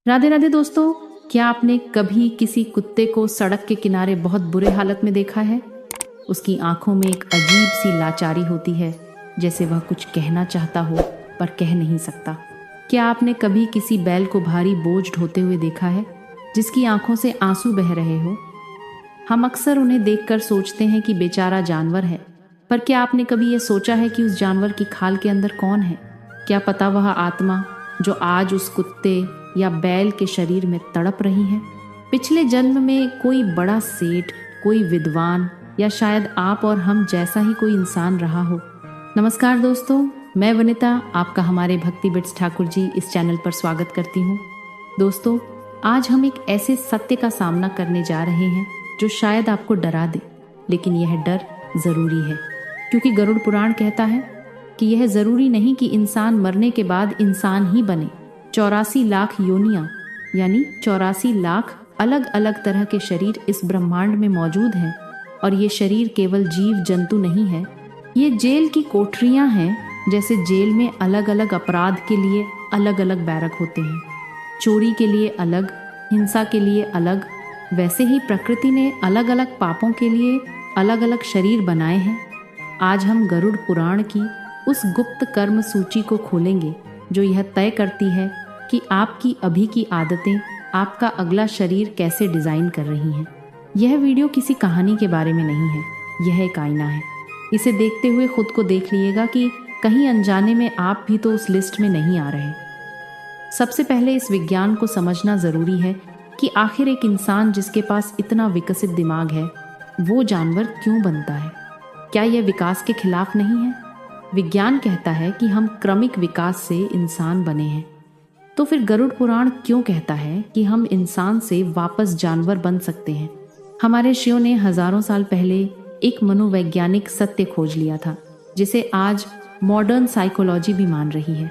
राधे राधे दोस्तों, क्या आपने कभी किसी कुत्ते को सड़क के किनारे बहुत बुरे हालत में देखा है? उसकी आंखों में एक अजीब सी लाचारी होती है, जैसे वह कुछ कहना चाहता हो पर कह नहीं सकता। क्या आपने कभी किसी बैल को भारी बोझ ढोते हुए देखा है, जिसकी आंखों से आंसू बह रहे हो? हम अक्सर उन्हें देखकर सोचते हैं कि बेचारा जानवर है, पर क्या आपने कभी यह सोचा है कि उस जानवर की खाल के अंदर कौन है? क्या पता वह आत्मा जो आज उस कुत्ते या बैल के शरीर में तड़प रही है, पिछले जन्म में कोई बड़ा सेठ, कोई विद्वान या शायद आप और हम जैसा ही कोई इंसान रहा हो। नमस्कार दोस्तों, मैं वनिता आपका हमारे भक्ति बिट्स ठाकुर जी इस चैनल पर स्वागत करती हूँ। दोस्तों, आज हम एक ऐसे सत्य का सामना करने जा रहे हैं जो शायद आपको डरा दे, लेकिन यह डर जरूरी है, क्योंकि गरुड़ पुराण कहता है कि यह जरूरी नहीं कि इंसान मरने के बाद इंसान ही बने। 84 लाख योनियां यानी 84 लाख अलग अलग तरह के शरीर इस ब्रह्मांड में मौजूद हैं, और ये शरीर केवल जीव जंतु नहीं है, ये जेल की कोठरियां हैं। जैसे जेल में अलग अलग अपराध के लिए अलग अलग बैरक होते हैं, चोरी के लिए अलग, हिंसा के लिए अलग, वैसे ही प्रकृति ने अलग अलग पापों के लिए अलग अलग शरीर बनाए हैं। आज हम गरुड़ पुराण की उस गुप्त कर्म सूची को खोलेंगे जो यह तय करती है कि आपकी अभी की आदतें आपका अगला शरीर कैसे डिज़ाइन कर रही हैं। यह वीडियो किसी कहानी के बारे में नहीं है, यह एक आईना है। इसे देखते हुए खुद को देख लीजिएगा कि कहीं अनजाने में आप भी तो उस लिस्ट में नहीं आ रहे। सबसे पहले इस विज्ञान को समझना ज़रूरी है कि आखिर एक इंसान जिसके पास इतना विकसित दिमाग है, वो जानवर क्यों बनता है? क्या यह विकास के खिलाफ नहीं है? विज्ञान कहता है कि हम क्रमिक विकास से इंसान बने हैं। तो फिर गरुड़ पुराण क्यों कहता है कि हम इंसान से वापस जानवर बन सकते हैं? हमारे ऋषियों ने हजारों साल पहले एक मनोवैज्ञानिक सत्य खोज लिया था, जिसे आज मॉडर्न साइकोलॉजी भी मान रही है,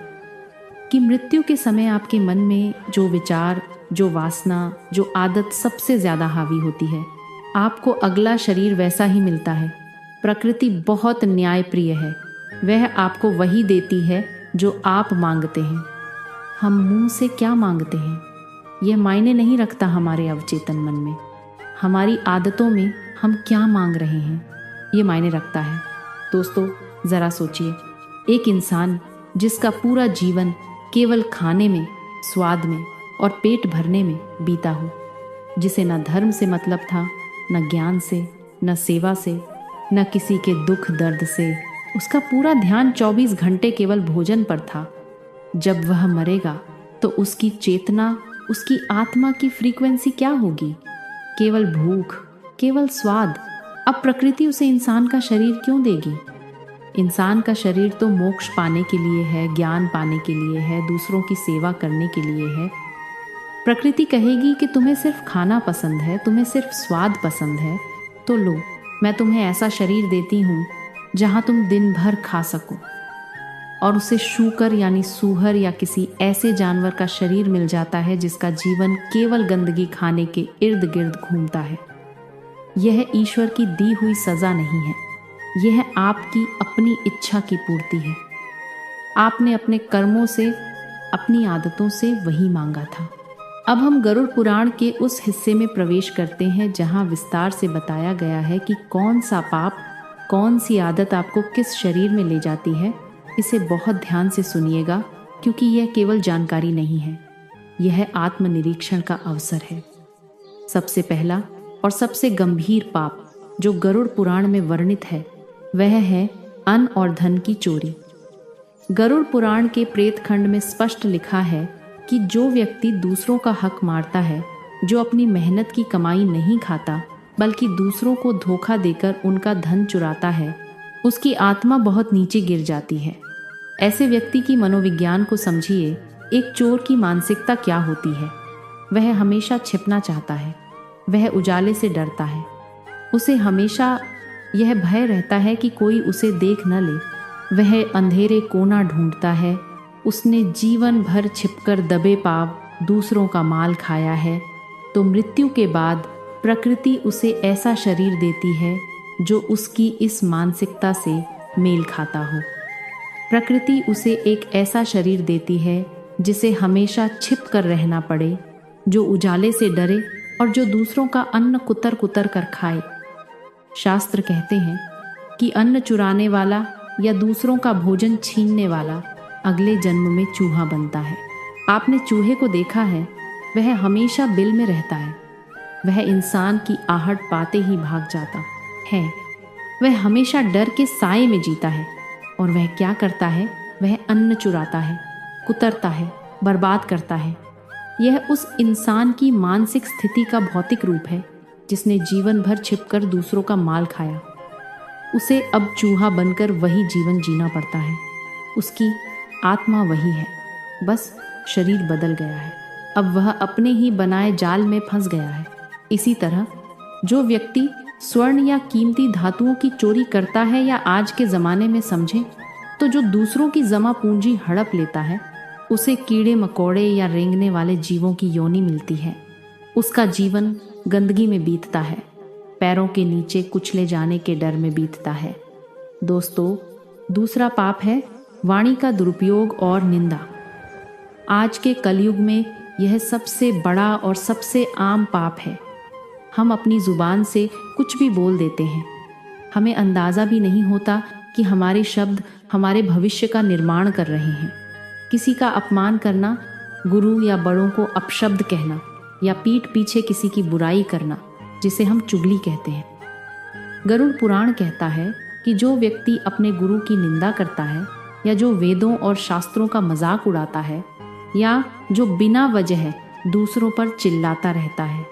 कि मृत्यु के समय आपके मन में जो विचार, जो वासना, जो आदत सबसे ज्यादा हावी होती है, आपको अगला शरीर वैसा ही मिलता है। प्रकृति बहुत न्यायप्रिय है, वह आपको वही देती है जो आप मांगते हैं। हम मुंह से क्या मांगते हैं यह मायने नहीं रखता हमारे अवचेतन मन में। हमारी आदतों में हम क्या मांग रहे हैं ये मायने रखता है। दोस्तों, ज़रा सोचिए, एक इंसान जिसका पूरा जीवन केवल खाने में, स्वाद में और पेट भरने में बीता हो, जिसे न धर्म से मतलब था, न ज्ञान से, न सेवा से, न किसी के दुख दर्द से, उसका पूरा ध्यान 24 घंटे केवल भोजन पर था। जब वह मरेगा तो उसकी चेतना, उसकी आत्मा की फ्रीक्वेंसी क्या होगी? केवल भूख, केवल स्वाद। अब प्रकृति उसे इंसान का शरीर क्यों देगी? इंसान का शरीर तो मोक्ष पाने के लिए है, ज्ञान पाने के लिए है, दूसरों की सेवा करने के लिए है। प्रकृति कहेगी कि तुम्हें सिर्फ खाना पसंद है, तुम्हें सिर्फ स्वाद पसंद है, तो लो, मैं तुम्हें ऐसा शरीर देती हूँ जहाँ तुम दिन भर खा सको। और उसे शूकर यानी सूहर या किसी ऐसे जानवर का शरीर मिल जाता है जिसका जीवन केवल गंदगी खाने के इर्द गिर्द घूमता है। यह ईश्वर की दी हुई सजा नहीं है, यह आपकी अपनी इच्छा की पूर्ति है। आपने अपने कर्मों से, अपनी आदतों से वही मांगा था। अब हम गरुड़ पुराण के उस हिस्से में प्रवेश करते हैं जहाँ विस्तार से बताया गया है कि कौन सा पाप, कौन सी आदत आपको किस शरीर में ले जाती है। इसे बहुत ध्यान से सुनिएगा, क्योंकि यह केवल जानकारी नहीं है, यह आत्मनिरीक्षण का अवसर है। सबसे पहला और सबसे गंभीर पाप जो गरुड़ पुराण में वर्णित है, वह है अन्न और धन की चोरी। गरुड़ पुराण के प्रेत खंड में स्पष्ट लिखा है कि जो व्यक्ति दूसरों का हक मारता है, जो अपनी मेहनत की कमाई नहीं खाता बल्कि दूसरों को धोखा देकर उनका धन चुराता है, उसकी आत्मा बहुत नीचे गिर जाती है। ऐसे व्यक्ति की मनोविज्ञान को समझिए। एक चोर की मानसिकता क्या होती है? वह हमेशा छिपना चाहता है, वह उजाले से डरता है, उसे हमेशा यह भय रहता है कि कोई उसे देख न ले। वह अंधेरे कोना ढूंढता है। उसने जीवन भर छिपकर दबे पाव दूसरों का माल खाया है, तो मृत्यु के बाद प्रकृति उसे ऐसा शरीर देती है जो उसकी इस मानसिकता से मेल खाता हो। प्रकृति उसे एक ऐसा शरीर देती है जिसे हमेशा छिप कर रहना पड़े, जो उजाले से डरे और जो दूसरों का अन्न कुतर कुतर कर खाए। शास्त्र कहते हैं कि अन्न चुराने वाला या दूसरों का भोजन छीनने वाला अगले जन्म में चूहा बनता है। आपने चूहे को देखा है, वह हमेशा बिल में रहता है। वह इंसान की आहट पाते ही भाग जाता है। वह हमेशा डर के साए में जीता है। और वह क्या करता है? वह अन्न चुराता है, कुतरता है, बर्बाद करता है। यह उस इंसान की मानसिक स्थिति का भौतिक रूप है जिसने जीवन भर छिपकर दूसरों का माल खाया। उसे अब चूहा बनकर वही जीवन जीना पड़ता है। उसकी आत्मा वही है, बस शरीर बदल गया है। अब वह अपने ही बनाए जाल में फंस गया है। इसी तरह जो व्यक्ति स्वर्ण या कीमती धातुओं की चोरी करता है या आज के ज़माने में समझें तो जो दूसरों की जमा पूंजी हड़प लेता है, उसे कीड़े मकोड़े या रेंगने वाले जीवों की योनि मिलती है। उसका जीवन गंदगी में बीतता है, पैरों के नीचे कुचले जाने के डर में बीतता है। दोस्तों, दूसरा पाप है वाणी का दुरुपयोग और निंदा। आज के कलयुग में यह सबसे बड़ा और सबसे आम पाप है। हम अपनी जुबान से कुछ भी बोल देते हैं। हमें अंदाज़ा भी नहीं होता कि हमारे शब्द हमारे भविष्य का निर्माण कर रहे हैं। किसी का अपमान करना, गुरु या बड़ों को अपशब्द कहना या पीठ पीछे किसी की बुराई करना, जिसे हम चुगली कहते हैं। गरुड़ पुराण कहता है कि जो व्यक्ति अपने गुरु की निंदा करता है या जो वेदों और शास्त्रों का मजाक उड़ाता है या जो बिना वजह दूसरों पर चिल्लाता रहता है,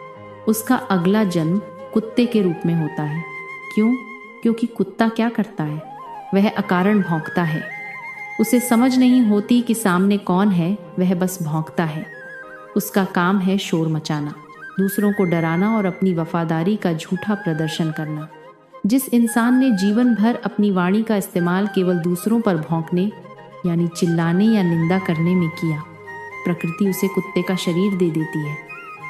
उसका अगला जन्म कुत्ते के रूप में होता है। क्यों? क्योंकि कुत्ता क्या करता है? वह अकारण भौंकता है। उसे समझ नहीं होती कि सामने कौन है, वह बस भौंकता है। उसका काम है शोर मचाना, दूसरों को डराना और अपनी वफादारी का झूठा प्रदर्शन करना। जिस इंसान ने जीवन भर अपनी वाणी का इस्तेमाल केवल दूसरों पर भौंकने यानी चिल्लाने या निंदा करने में किया, प्रकृति उसे कुत्ते का शरीर दे देती है।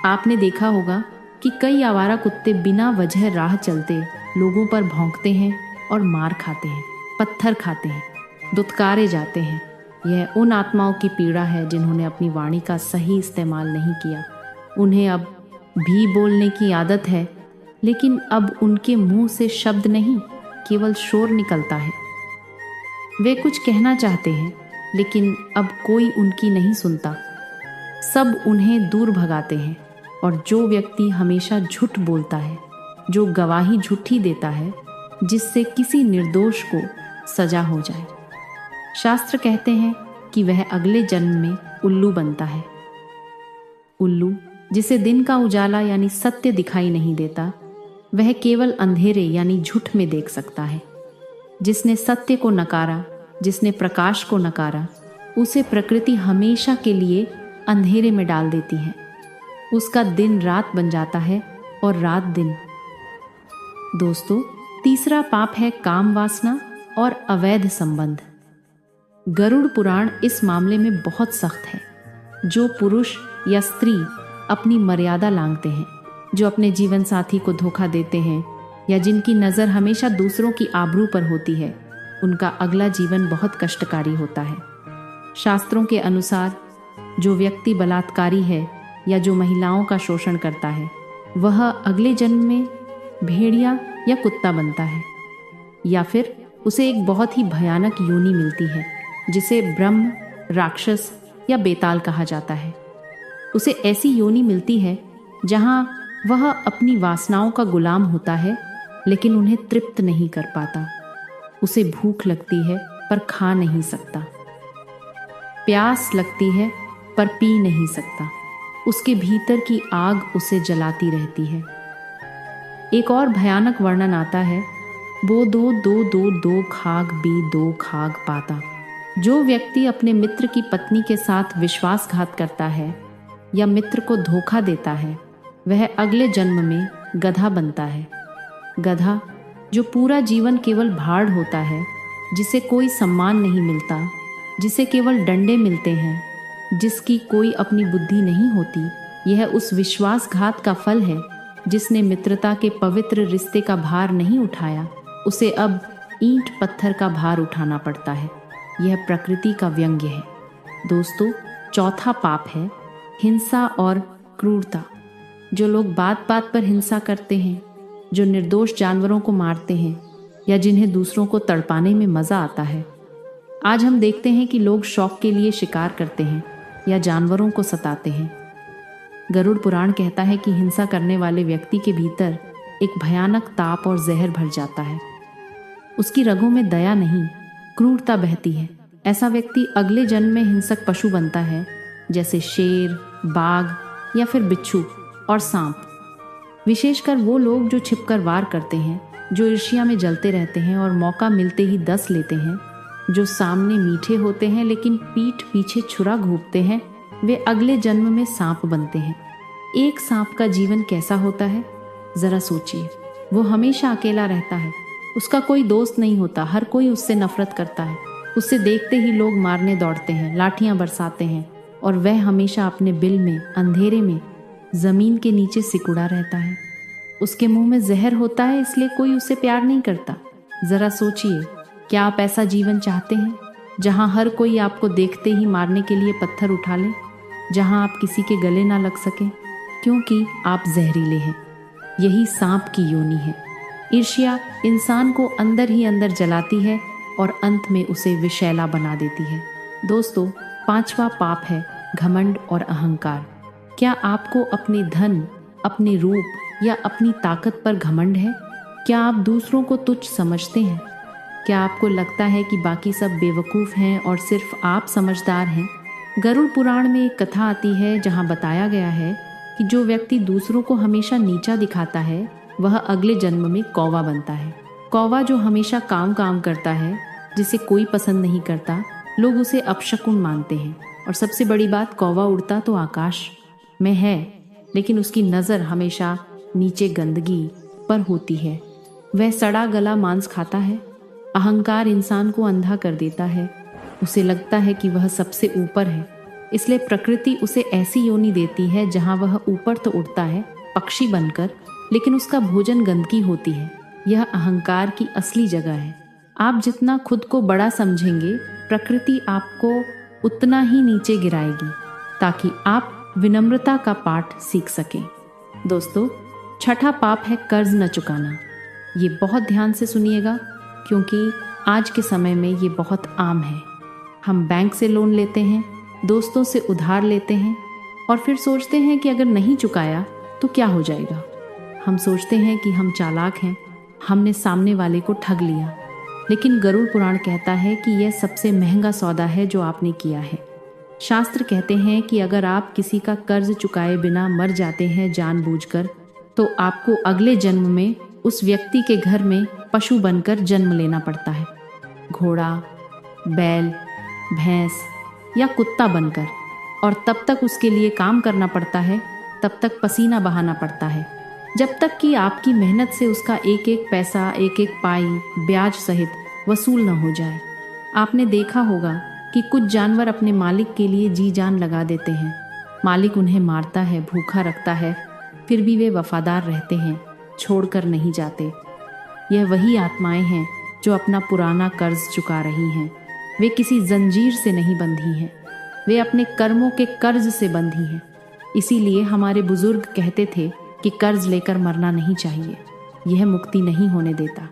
आपने देखा होगा कि कई आवारा कुत्ते बिना वजह राह चलते लोगों पर भौंकते हैं और मार खाते हैं, पत्थर खाते हैं, दुत्कारे जाते हैं। यह उन आत्माओं की पीड़ा है जिन्होंने अपनी वाणी का सही इस्तेमाल नहीं किया। उन्हें अब भी बोलने की आदत है, लेकिन अब उनके मुंह से शब्द नहीं, केवल शोर निकलता है। वे कुछ कहना चाहते हैं, लेकिन अब कोई उनकी नहीं सुनता। सब उन्हें दूर भगाते हैं। और जो व्यक्ति हमेशा झूठ बोलता है, जो गवाही झूठी देता है, जिससे किसी निर्दोष को सजा हो जाए, शास्त्र कहते हैं कि वह अगले जन्म में उल्लू बनता है। उल्लू, जिसे दिन का उजाला यानी सत्य दिखाई नहीं देता, वह केवल अंधेरे यानी झूठ में देख सकता है। जिसने सत्य को नकारा, जिसने प्रकाश को नकारा, उसे प्रकृति हमेशा के लिए अंधेरे में डाल देती है। उसका दिन रात बन जाता है और रात दिन। दोस्तों, तीसरा पाप है काम वासना और अवैध संबंध। गरुड़ पुराण इस मामले में बहुत सख्त है। जो पुरुष या स्त्री अपनी मर्यादा लांघते हैं, जो अपने जीवन साथी को धोखा देते हैं या जिनकी नज़र हमेशा दूसरों की आबरू पर होती है, उनका अगला जीवन बहुत कष्टकारी होता है। शास्त्रों के अनुसार जो व्यक्ति बलात्कारी है या जो महिलाओं का शोषण करता है, वह अगले जन्म में भेड़िया या कुत्ता बनता है, या फिर उसे एक बहुत ही भयानक योनि मिलती है जिसे ब्रह्म, राक्षस या बेताल कहा जाता है। उसे ऐसी योनि मिलती है जहां वह अपनी वासनाओं का गुलाम होता है, लेकिन उन्हें तृप्त नहीं कर पाता। उसे भूख लगती है पर खा नहीं सकता, प्यास लगती है पर पी नहीं सकता। उसके भीतर की आग उसे जलाती रहती है। एक और भयानक वर्णन आता है, बो दो दो दो दो खाग बी दो खाग पाता। जो व्यक्ति अपने मित्र की पत्नी के साथ विश्वासघात करता है या मित्र को धोखा देता है, वह अगले जन्म में गधा बनता है। गधा जो पूरा जीवन केवल भाड़ होता है, जिसे कोई सम्मान नहीं मिलता, जिसे केवल डंडे मिलते हैं, जिसकी कोई अपनी बुद्धि नहीं होती, यह उस विश्वासघात का फल है। जिसने मित्रता के पवित्र रिश्ते का भार नहीं उठाया, उसे अब ईंट पत्थर का भार उठाना पड़ता है। यह प्रकृति का व्यंग्य है। दोस्तों, चौथा पाप है हिंसा और क्रूरता। जो लोग बात बात पर हिंसा करते हैं, जो निर्दोष जानवरों को मारते हैं या जिन्हें दूसरों को तड़पाने में मज़ा आता है। आज हम देखते हैं कि लोग शौक के लिए शिकार करते हैं या जानवरों को सताते हैं। गरुड़ पुराण कहता है कि हिंसा करने वाले व्यक्ति के भीतर एक भयानक ताप और जहर भर जाता है। उसकी रगों में दया नहीं, क्रूरता बहती है। ऐसा व्यक्ति अगले जन्म में हिंसक पशु बनता है, जैसे शेर, बाघ या फिर बिच्छू और सांप। विशेषकर वो लोग जो छिपकर वार करते हैं, जो ईर्ष्या में जलते रहते हैं और मौका मिलते ही दस लेते हैं, जो सामने मीठे होते हैं लेकिन पीठ पीछे छुरा घोंपते हैं, वे अगले जन्म में सांप बनते हैं। एक सांप का जीवन कैसा होता है, जरा सोचिए। वो हमेशा अकेला रहता है, उसका कोई दोस्त नहीं होता, हर कोई उससे नफरत करता है। उससे देखते ही लोग मारने दौड़ते हैं, लाठियां बरसाते हैं और वह हमेशा अपने बिल में, अंधेरे में, जमीन के नीचे सिकुड़ा रहता है। उसके मुंह में जहर होता है, इसलिए कोई उसे प्यार नहीं करता। जरा सोचिए, क्या आप ऐसा जीवन चाहते हैं जहां हर कोई आपको देखते ही मारने के लिए पत्थर उठा ले, जहां आप किसी के गले ना लग सके क्योंकि आप जहरीले हैं? यही सांप की योनि है। ईर्ष्या इंसान को अंदर ही अंदर जलाती है और अंत में उसे विषैला बना देती है। दोस्तों, 5वां पाप है घमंड और अहंकार। क्या आपको अपने धन, अपने रूप या अपनी ताकत पर घमंड है? क्या आप दूसरों को तुच्छ समझते हैं? क्या आपको लगता है कि बाकी सब बेवकूफ़ हैं और सिर्फ आप समझदार हैं? गरुड़ पुराण में एक कथा आती है जहां बताया गया है कि जो व्यक्ति दूसरों को हमेशा नीचा दिखाता है, वह अगले जन्म में कौवा बनता है। कौवा जो हमेशा काम काम करता है, जिसे कोई पसंद नहीं करता, लोग उसे अपशकुन मानते हैं। और सबसे बड़ी बात, कौवा उड़ता तो आकाश में है, लेकिन उसकी नज़र हमेशा नीचे गंदगी पर होती है। वह सड़ा गला मांस खाता है। अहंकार इंसान को अंधा कर देता है। उसे लगता है कि वह सबसे ऊपर है, इसलिए प्रकृति उसे ऐसी योनि देती है जहां वह ऊपर तो उड़ता है पक्षी बनकर, लेकिन उसका भोजन गंदगी होती है। यह अहंकार की असली जगह है। आप जितना खुद को बड़ा समझेंगे, प्रकृति आपको उतना ही नीचे गिराएगी, ताकि आप विनम्रता का पाठ सीख सकें। दोस्तों, 6ठा पाप है कर्ज न चुकाना। ये बहुत ध्यान से सुनिएगा, क्योंकि आज के समय में ये बहुत आम है। हम बैंक से लोन लेते हैं, दोस्तों से उधार लेते हैं और फिर सोचते हैं कि अगर नहीं चुकाया तो क्या हो जाएगा। हम सोचते हैं कि हम चालाक हैं, हमने सामने वाले को ठग लिया। लेकिन गरुड़ पुराण कहता है कि यह सबसे महंगा सौदा है जो आपने किया है। शास्त्र कहते हैं कि अगर आप किसी का कर्ज चुकाए बिना मर जाते हैं जानबूझकर, तो आपको अगले जन्म में उस व्यक्ति के घर में पशु बनकर जन्म लेना पड़ता है। घोड़ा, बैल, भैंस या कुत्ता बनकर, और तब तक उसके लिए काम करना पड़ता है, तब तक पसीना बहाना पड़ता है, जब तक कि आपकी मेहनत से उसका एक एक पैसा, एक एक पाई ब्याज सहित वसूल न हो जाए। आपने देखा होगा कि कुछ जानवर अपने मालिक के लिए जी जान लगा देते हैं। मालिक उन्हें मारता है, भूखा रखता है, फिर भी वे वफादार रहते हैं, छोड़कर नहीं जाते। यह वही आत्माएं हैं जो अपना पुराना कर्ज चुका रही हैं। वे किसी जंजीर से नहीं बंधी हैं, वे अपने कर्मों के कर्ज से बंधी हैं। इसीलिए हमारे बुजुर्ग कहते थे कि कर्ज लेकर मरना नहीं चाहिए। यह मुक्ति नहीं होने देता,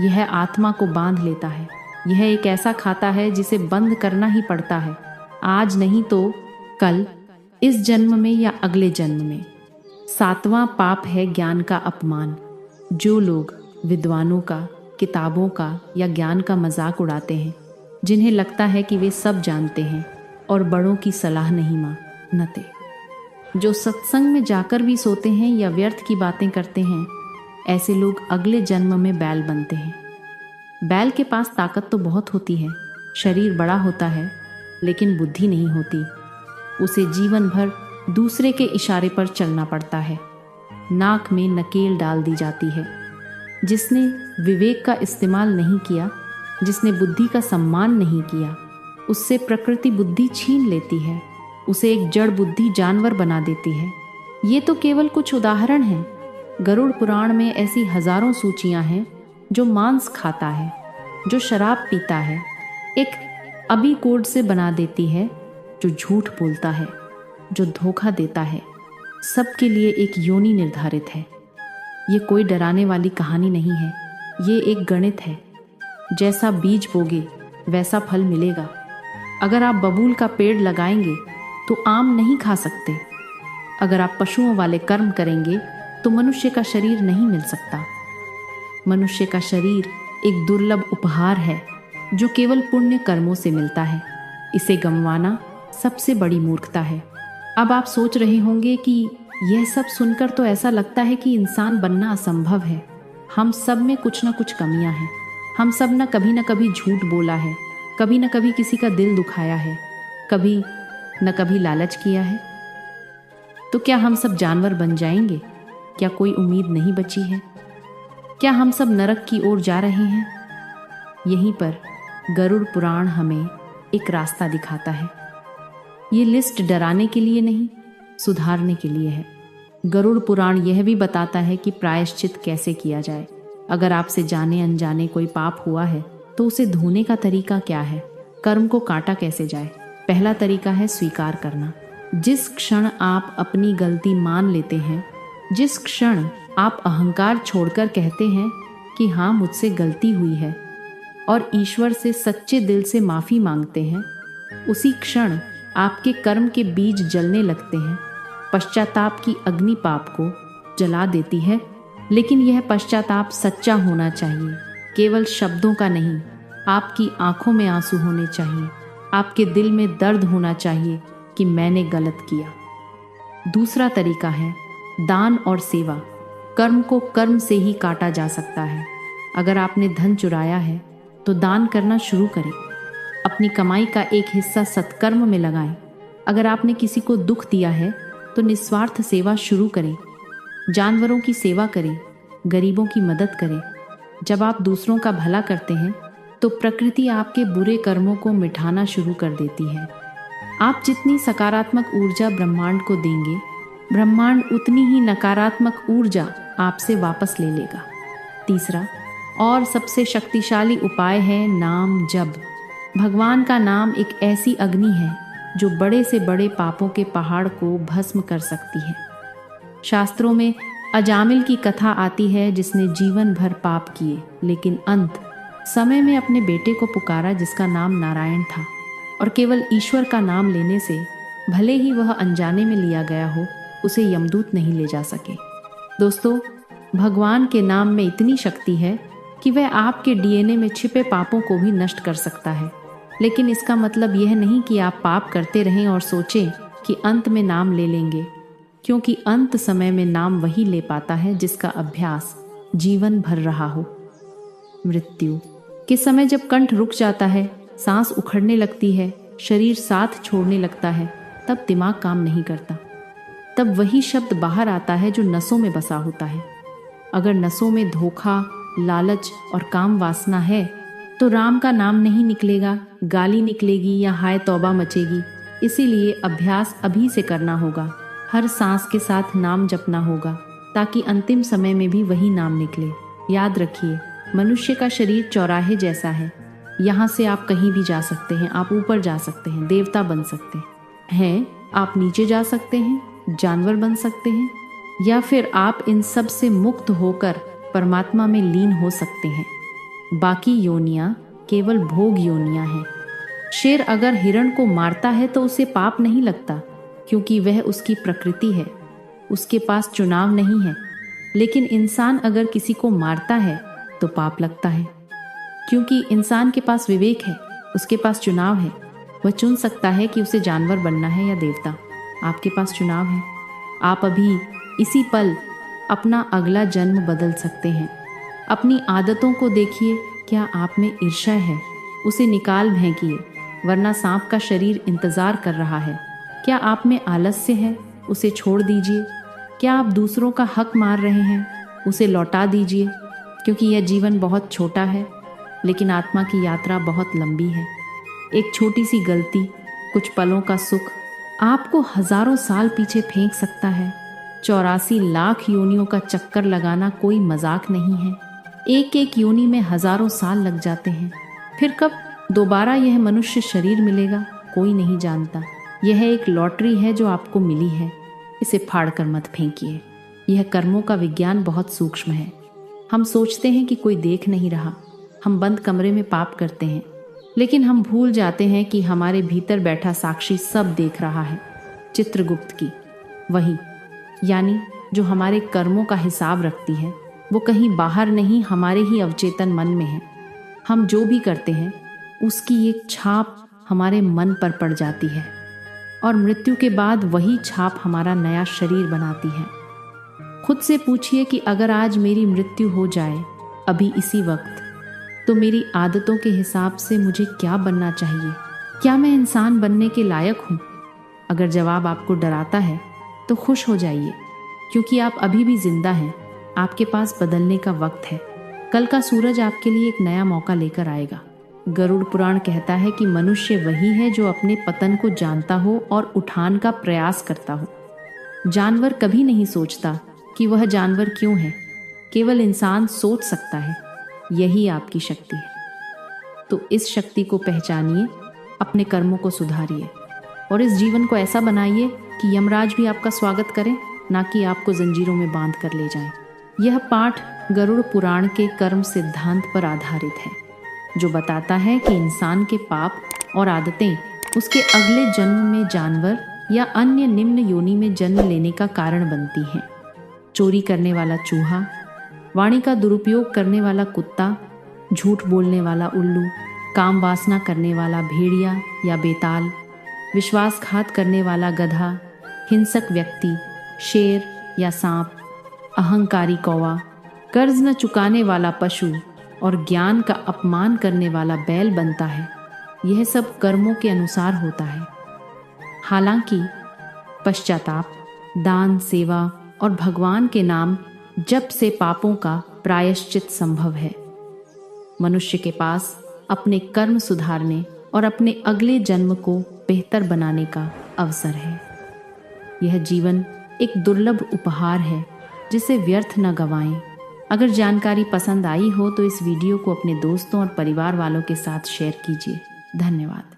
यह आत्मा को बांध लेता है। यह एक ऐसा खाता है जिसे बंद करना ही पड़ता है, आज नहीं तो कल, इस जन्म में या अगले जन्म में। 7वां पाप है ज्ञान का अपमान। जो लोग विद्वानों का, किताबों का या ज्ञान का मजाक उड़ाते हैं, जिन्हें लगता है कि वे सब जानते हैं और बड़ों की सलाह नहीं मानते, जो सत्संग में जाकर भी सोते हैं या व्यर्थ की बातें करते हैं, ऐसे लोग अगले जन्म में बैल बनते हैं। बैल के पास ताकत तो बहुत होती है, शरीर बड़ा होता है, लेकिन बुद्धि नहीं होती। उसे जीवन भर दूसरे के इशारे पर चलना पड़ता है। नाक में नकेल डाल दी जाती है। जिसने विवेक का इस्तेमाल नहीं किया, जिसने बुद्धि का सम्मान नहीं किया, उससे प्रकृति बुद्धि छीन लेती है, उसे एक जड़ बुद्धि जानवर बना देती है। ये तो केवल कुछ उदाहरण हैं। गरुड़ पुराण में ऐसी हजारों सूचियां हैं। जो मांस खाता है, जो शराब पीता है, एक अबी कोड से बना देती है, जो झूठ बोलता है, जो धोखा देता है, सबके लिए एक योनि निर्धारित है। ये कोई डराने वाली कहानी नहीं है, ये एक गणित है। जैसा बीज बोगे वैसा फल मिलेगा। अगर आप बबूल का पेड़ लगाएंगे तो आम नहीं खा सकते। अगर आप पशुओं वाले कर्म करेंगे तो मनुष्य का शरीर नहीं मिल सकता। मनुष्य का शरीर एक दुर्लभ उपहार है जो केवल पुण्य कर्मों से मिलता है। इसे गंवाना सबसे बड़ी मूर्खता है। अब आप सोच रहे होंगे कि यह सब सुनकर तो ऐसा लगता है कि इंसान बनना असंभव है। हम सब में कुछ न कुछ कमियां हैं। हम सब न कभी झूठ बोला है, कभी न कभी किसी का दिल दुखाया है, कभी न कभी लालच किया है। तो क्या हम सब जानवर बन जाएंगे? क्या कोई उम्मीद नहीं बची है? क्या हम सब नरक की ओर जा रहे हैं? यहीं पर गरुड़ पुराण हमें एक रास्ता दिखाता है। ये लिस्ट डराने के लिए नहीं, सुधारने के लिए है। गरुड़ पुराण यह भी बताता है कि प्रायश्चित कैसे किया जाए। अगर आपसे जाने अनजाने कोई पाप हुआ है तो उसे धोने का तरीका क्या है? कर्म को काटा कैसे जाए? पहला तरीका है स्वीकार करना। जिस क्षण आप अपनी गलती मान लेते हैं, जिस क्षण आप अहंकार छोड़कर कहते हैं कि हाँ मुझसे गलती हुई है और ईश्वर से सच्चे दिल से माफ़ी मांगते हैं, उसी क्षण आपके कर्म के बीज जलने लगते हैं। पश्चाताप की अग्नि पाप को जला देती है, लेकिन यह पश्चाताप सच्चा होना चाहिए, केवल शब्दों का नहीं। आपकी आंखों में आंसू होने चाहिए, आपके दिल में दर्द होना चाहिए कि मैंने गलत किया। दूसरा तरीका है दान और सेवा। कर्म को कर्म से ही काटा जा सकता है। अगर आपने धन चुराया है तो दान करना शुरू करें। अपनी कमाई का एक हिस्सा सत्कर्म में लगाएं। अगर आपने किसी को दुख दिया है तो निस्वार्थ सेवा शुरू करें। जानवरों की सेवा करें, गरीबों की मदद करें। जब आप दूसरों का भला करते हैं तो प्रकृति आपके बुरे कर्मों को मिटाना शुरू कर देती है। आप जितनी सकारात्मक ऊर्जा ब्रह्मांड को देंगे, ब्रह्मांड उतनी ही नकारात्मक ऊर्जा आपसे वापस ले लेगा। तीसरा और सबसे शक्तिशाली उपाय है नाम जप। भगवान का नाम एक ऐसी अग्नि है जो बड़े से बड़े पापों के पहाड़ को भस्म कर सकती है। शास्त्रों में अजामिल की कथा आती है जिसने जीवन भर पाप किए, लेकिन अंत समय में अपने बेटे को पुकारा जिसका नाम नारायण था, और केवल ईश्वर का नाम लेने से भले ही वह अनजाने में लिया गया हो, उसे यमदूत नहीं ले जा सके। दोस्तों, भगवान के नाम में इतनी शक्ति है कि वह आपके डीएनए में छिपे पापों को भी नष्ट कर सकता है। लेकिन इसका मतलब यह नहीं कि आप पाप करते रहें और सोचें कि अंत में नाम ले लेंगे, क्योंकि अंत समय में नाम वही ले पाता है जिसका अभ्यास जीवन भर रहा हो। मृत्यु के समय जब कंठ रुक जाता है, सांस उखड़ने लगती है, शरीर साथ छोड़ने लगता है, तब दिमाग काम नहीं करता। तब वही शब्द बाहर आता है जो नसों में बसा होता है। अगर नसों में धोखा, लालच और काम वासना है तो राम का नाम नहीं निकलेगा, गाली निकलेगी या हाय तौबा मचेगी। इसीलिए अभ्यास अभी से करना होगा। हर सांस के साथ नाम जपना होगा ताकि अंतिम समय में भी वही नाम निकले। याद रखिए, मनुष्य का शरीर चौराहे जैसा है। यहाँ से आप कहीं भी जा सकते हैं। आप ऊपर जा सकते हैं, देवता बन सकते हैं, आप नीचे जा सकते हैं, जानवर बन सकते हैं, या फिर आप इन सब से मुक्त होकर परमात्मा में लीन हो सकते हैं। बाकी योनियां केवल भोग योनियां हैं। शेर अगर हिरण को मारता है तो उसे पाप नहीं लगता, क्योंकि वह उसकी प्रकृति है, उसके पास चुनाव नहीं है। लेकिन इंसान अगर किसी को मारता है तो पाप लगता है, क्योंकि इंसान के पास विवेक है, उसके पास चुनाव है। वह चुन सकता है कि उसे जानवर बनना है या देवता। आपके पास चुनाव है। आप अभी इसी पल अपना अगला जन्म बदल सकते हैं। अपनी आदतों को देखिए, क्या आप में ईर्ष्या है? उसे निकाल फेंकिए, वरना सांप का शरीर इंतजार कर रहा है। क्या आप में आलस्य है? उसे छोड़ दीजिए। क्या आप दूसरों का हक मार रहे हैं? उसे लौटा दीजिए, क्योंकि यह जीवन बहुत छोटा है, लेकिन आत्मा की यात्रा बहुत लंबी है। एक छोटी सी गलती, कुछ पलों का सुख आपको हजारों साल पीछे फेंक सकता है। 84 लाख योनियों का चक्कर लगाना कोई मजाक नहीं है। एक एक योनि में हजारों साल लग जाते हैं। फिर कब दोबारा यह मनुष्य शरीर मिलेगा, कोई नहीं जानता। यह एक लॉटरी है जो आपको मिली है। इसे फाड़कर मत फेंकिए। यह कर्मों का विज्ञान बहुत सूक्ष्म है। हम सोचते हैं कि कोई देख नहीं रहा, हम बंद कमरे में पाप करते हैं, लेकिन हम भूल जाते हैं कि हमारे भीतर बैठा साक्षी सब देख रहा है। चित्रगुप्त की वही, यानी जो हमारे कर्मों का हिसाब रखती है, वो कहीं बाहर नहीं, हमारे ही अवचेतन मन में है। हम जो भी करते हैं उसकी एक छाप हमारे मन पर पड़ जाती है और मृत्यु के बाद वही छाप हमारा नया शरीर बनाती है। खुद से पूछिए कि अगर आज मेरी मृत्यु हो जाए अभी इसी वक्त, तो मेरी आदतों के हिसाब से मुझे क्या बनना चाहिए? क्या मैं इंसान बनने के लायक हूँ? अगर जवाब आपको डराता है तो खुश हो जाइए, क्योंकि आप अभी भी जिंदा हैं। आपके पास बदलने का वक्त है। कल का सूरज आपके लिए एक नया मौका लेकर आएगा। गरुड़ पुराण कहता है कि मनुष्य वही है जो अपने पतन को जानता हो और उठान का प्रयास करता हो। जानवर कभी नहीं सोचता कि वह जानवर क्यों है, केवल इंसान सोच सकता है। यही आपकी शक्ति है। तो इस शक्ति को पहचानिए, अपने कर्मों को सुधारिए और इस जीवन को ऐसा बनाइए कि यमराज भी आपका स्वागत करें, ना कि आपको जंजीरों में बांध कर ले जाएं। यह पाठ गरुड़ पुराण के कर्म सिद्धांत पर आधारित है, जो बताता है कि इंसान के पाप और आदतें उसके अगले जन्म में जानवर या अन्य निम्न योनि में जन्म लेने का कारण बनती हैं। चोरी करने वाला चूहा, वाणी का दुरुपयोग करने वाला कुत्ता, झूठ बोलने वाला उल्लू, काम वासना करने वाला भेड़िया या बेताल, विश्वासघात करने वाला गधा, हिंसक व्यक्ति शेर या सांप, अहंकारी कौवा, कर्ज न चुकाने वाला पशु और ज्ञान का अपमान करने वाला बैल बनता है। यह सब कर्मों के अनुसार होता है। हालांकि पश्चाताप, दान, सेवा और भगवान के नाम जप से पापों का प्रायश्चित संभव है। मनुष्य के पास अपने कर्म सुधारने और अपने अगले जन्म को बेहतर बनाने का अवसर है। यह जीवन एक दुर्लभ उपहार है, जिसे व्यर्थ न गंवाएं। अगर जानकारी पसंद आई हो तो इस वीडियो को अपने दोस्तों और परिवार वालों के साथ शेयर कीजिए। धन्यवाद।